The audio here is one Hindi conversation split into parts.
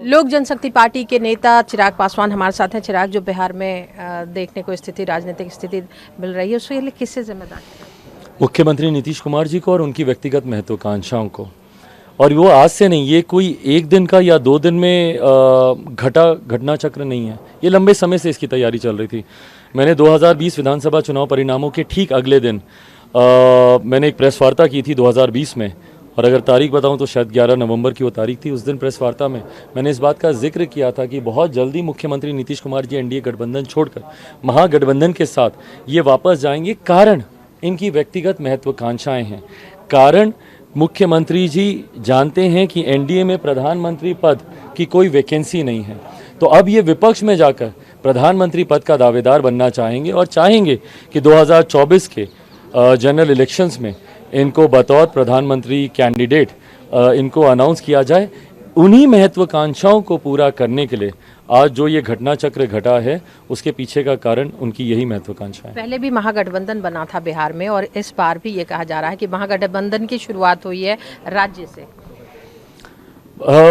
लोक जनशक्ति पार्टी के नेता चिराग पासवान हमारे साथ हैं। चिराग, जो बिहार में देखने को स्थिति, राजनीतिक स्थिति मिल रही है, उसके लिए किससे जिम्मेदार है? मुख्यमंत्री नीतीश कुमार जी को और उनकी व्यक्तिगत महत्वाकांक्षाओं को। और वो आज से नहीं, ये कोई एक दिन का या 2 दिन में घटना चक्र नहीं है। ये लंबे समय से इसकी तैयारी चल रही थी। मैंने 2020 विधानसभा चुनाव परिणामों के ठीक अगले दिन मैंने एक प्रेस वार्ता की थी 2020 में, और अगर तारीख बताऊं तो शायद 11 नवंबर की वो तारीख थी। उस दिन प्रेस वार्ता में मैंने इस बात का जिक्र किया था कि बहुत जल्दी मुख्यमंत्री नीतीश कुमार जी एनडीए गठबंधन छोड़कर महागठबंधन के साथ ये वापस जाएंगे। कारण इनकी व्यक्तिगत महत्वाकांक्षाएं हैं। कारण मुख्यमंत्री जी जानते हैं कि एनडीए में प्रधानमंत्री पद की कोई वैकेंसी नहीं है, तो अब ये विपक्ष में जाकर प्रधानमंत्री पद का दावेदार बनना चाहेंगे और चाहेंगे कि 2024 के जनरल इलेक्शंस में इनको बतौर प्रधानमंत्री कैंडिडेट इनको अनाउंस किया जाए। उन्हीं महत्वाकांक्षाओं को पूरा करने के लिए आज जो ये घटना चक्र घटा है, उसके पीछे का कारण उनकी यही महत्वाकांक्षा है। पहले भी महागठबंधन बना था बिहार में, और इस बार भी ये कहा जा रहा है कि महागठबंधन की शुरुआत हुई है राज्य से।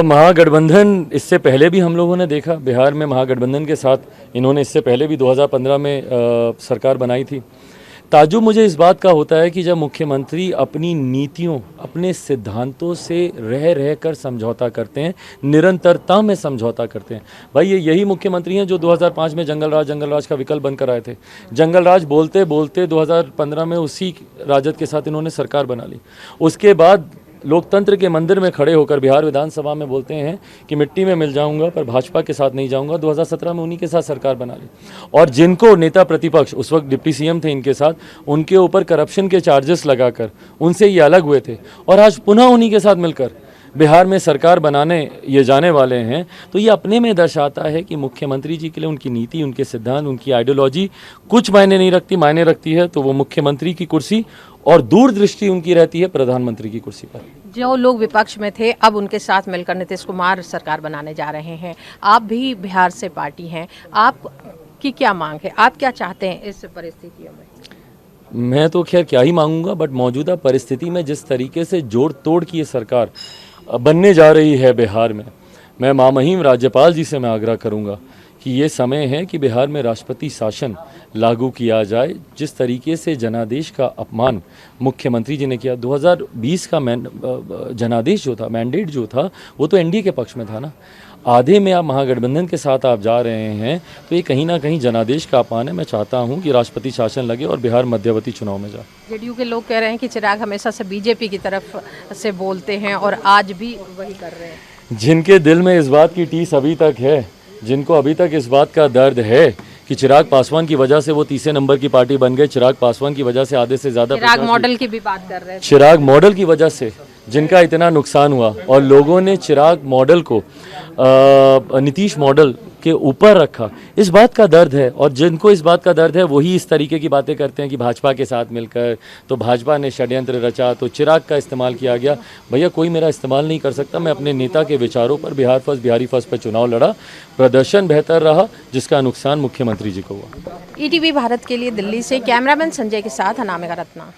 महागठबंधन इससे पहले भी हम लोगों ने देखा बिहार में महागठबंधन के साथ। इन्होंने इससे पहले भी 2015 में सरकार बनाई थी। ताज्जुब मुझे इस बात का होता है कि जब मुख्यमंत्री अपनी नीतियों, अपने सिद्धांतों से रह कर समझौता करते हैं, निरंतरता में समझौता करते हैं। भाई ये यही मुख्यमंत्री हैं जो 2005 में जंगल राज का विकल्प बनकर आए थे। जंगल राज बोलते बोलते 2015 में उसी राजद के साथ इन्होंने सरकार बना ली। उसके बाद लोकतंत्र के मंदिर में खड़े होकर बिहार विधानसभा में बोलते हैं कि मिट्टी में मिल जाऊंगा पर भाजपा के साथ नहीं जाऊंगा। 2017 में उन्हीं के साथ सरकार बना ली, और जिनको नेता प्रतिपक्ष उस वक्त डिप्टी सीएम थे इनके साथ, उनके ऊपर करप्शन के चार्जेस लगाकर उनसे ये अलग हुए थे, और आज पुनः उन्हीं के साथ मिलकर बिहार में सरकार बनाने ये जाने वाले हैं। तो ये अपने में दर्शाता है कि मुख्यमंत्री जी के लिए उनकी नीति, उनके सिद्धांत, उनकी आइडियोलॉजी कुछ मायने नहीं रखती। मायने रखती है तो वो मुख्यमंत्री की कुर्सी, और दूरदृष्टि उनकी रहती है प्रधानमंत्री की कुर्सी पर। जो लोग विपक्ष में थे अब उनके साथ मिलकर नीतीश कुमार सरकार बनाने जा रहे हैं। आप भी बिहार से पार्टी हैं, आपकी क्या मांग है? आप क्या चाहते हैं इस परिस्थितियों में? मैं तो खैर क्या ही मांगूंगा, बट मौजूदा परिस्थिति में जिस तरीके से जोड़ तोड़ की ये सरकार बनने जा रही है बिहार में, मैं महामहिम राज्यपाल जी से मैं आग्रह करूंगा कि ये समय है कि बिहार में राष्ट्रपति शासन लागू किया जाए। जिस तरीके से जनादेश का अपमान मुख्यमंत्री जी ने किया, 2020 का जनादेश जो था, मैंडेट जो था, वो तो एनडीए के पक्ष में था ना। आधे में आप महागठबंधन के साथ आप जा रहे हैं, तो ये कहीं ना कहीं जनादेश का अपमान है। मैं चाहता हूं कि राष्ट्रपति शासन लगे और बिहार मध्यवर्ती चुनाव में जाए। जेडीयू के लोग कह रहे हैं कि चिराग हमेशा से बीजेपी की तरफ से बोलते हैं और आज भी वही कर रहे हैं। जिनके दिल में इस बात की टीस अभी तक है, जिनको अभी तक इस बात का दर्द है कि चिराग पासवान की वजह से वो तीसरे नंबर की पार्टी बन गए, चिराग पासवान की वजह से आधे से ज्यादा, चिराग मॉडल की भी बात कर रहे हैं, चिराग मॉडल की वजह से जिनका इतना नुकसान हुआ, और लोगों ने चिराग मॉडल को नीतीश मॉडल के ऊपर रखा, इस बात का दर्द है। और जिनको इस बात का दर्द है वही इस तरीके की बातें करते हैं कि भाजपा के साथ मिलकर तो भाजपा ने षड्यंत्र रचा, तो चिराग का इस्तेमाल किया गया। भैया कोई मेरा इस्तेमाल नहीं कर सकता। मैं अपने नेता के विचारों पर बिहार फर्स्ट, बिहारी फर्स्ट पर चुनाव लड़ा, प्रदर्शन बेहतर रहा, जिसका नुकसान मुख्यमंत्री जी को हुआ। ईटीवी भारत के लिए दिल्ली से कैमरामैन संजय के साथ अनामिका रत्ना।